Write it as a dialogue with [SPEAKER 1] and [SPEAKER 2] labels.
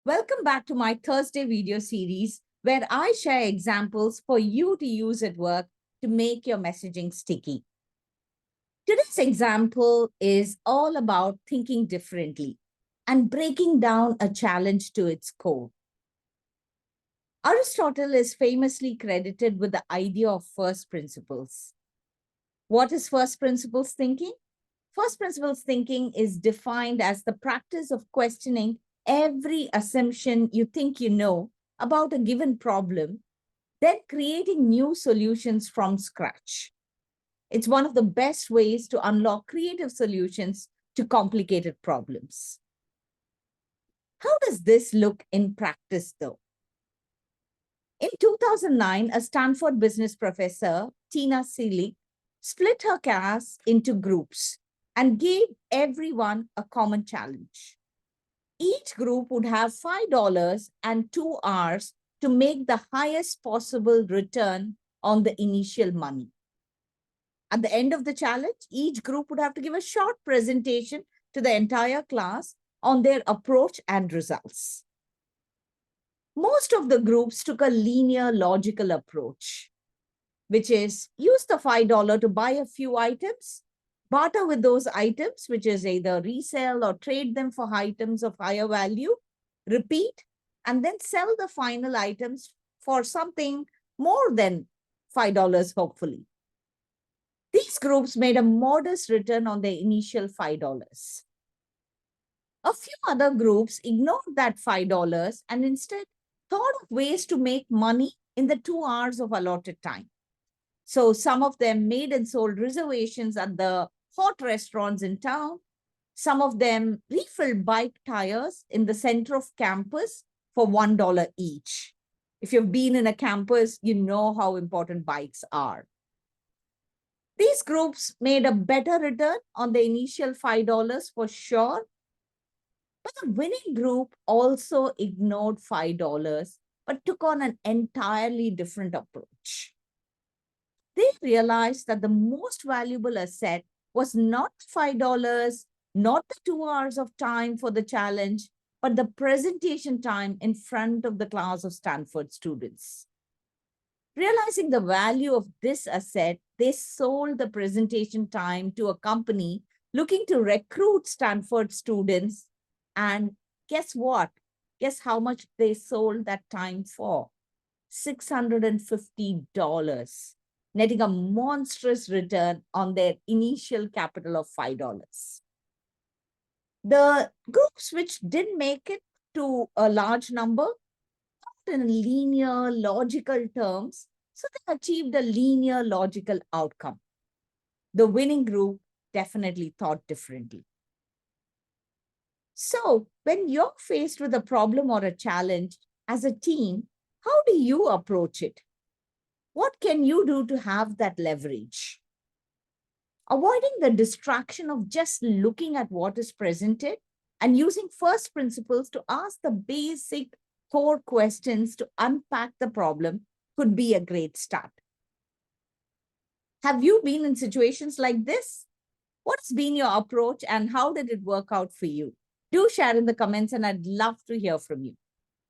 [SPEAKER 1] Welcome back to my Thursday video series where I share examples for you to use at work to make your messaging sticky. Today's example is all about thinking differently and breaking down a challenge to its core. Aristotle is famously credited with the idea of first principles. What is first principles thinking? First principles thinking is defined as the practice of questioning every assumption you think you know about a given problem, then creating new solutions from scratch. It's one of the best ways to unlock creative solutions to complicated problems. How does this look in practice, though? In 2009, a Stanford business professor, Tina Seelig, split her class into groups and gave everyone a common challenge. Each group would have $5 and 2 hours to make the highest possible return on the initial money. At the end of the challenge, each group would have to give a short presentation to the entire class on their approach and results. Most of the groups took a linear logical approach, which is use the $5 to buy a few items, barter with those items, which is either resell or trade them for items of higher value, repeat, and then sell the final items for something more than $5, hopefully. These groups made a modest return on their initial $5. A few other groups ignored that $5 and instead thought of ways to make money in the 2 hours of allotted time. So some of them made and sold reservations at the hot restaurants in town. Some of them refilled bike tires in the center of campus for $1 each. If you've been in a campus, you know how important bikes are. These groups made a better return on the initial $5 for sure. But the winning group also ignored $5, but took on an entirely different approach. They realized that the most valuable asset was not $5, not the 2 hours of time for the challenge, but the presentation time in front of the class of Stanford students. Realizing the value of this asset, they sold the presentation time to a company looking to recruit Stanford students. And guess what? Guess how much they sold that time for? $650. Netting a monstrous return on their initial capital of $5. The groups which didn't make it to a large number thought in linear, logical terms, so they achieved a linear, logical outcome. The winning group definitely thought differently. So when you're faced with a problem or a challenge as a team, how do you approach it? What can you do to have that leverage? Avoiding the distraction of just looking at what is presented and using first principles to ask the basic core questions to unpack the problem could be a great start. Have you been in situations like this? What's been your approach and how did it work out for you? Do share in the comments and I'd love to hear from you.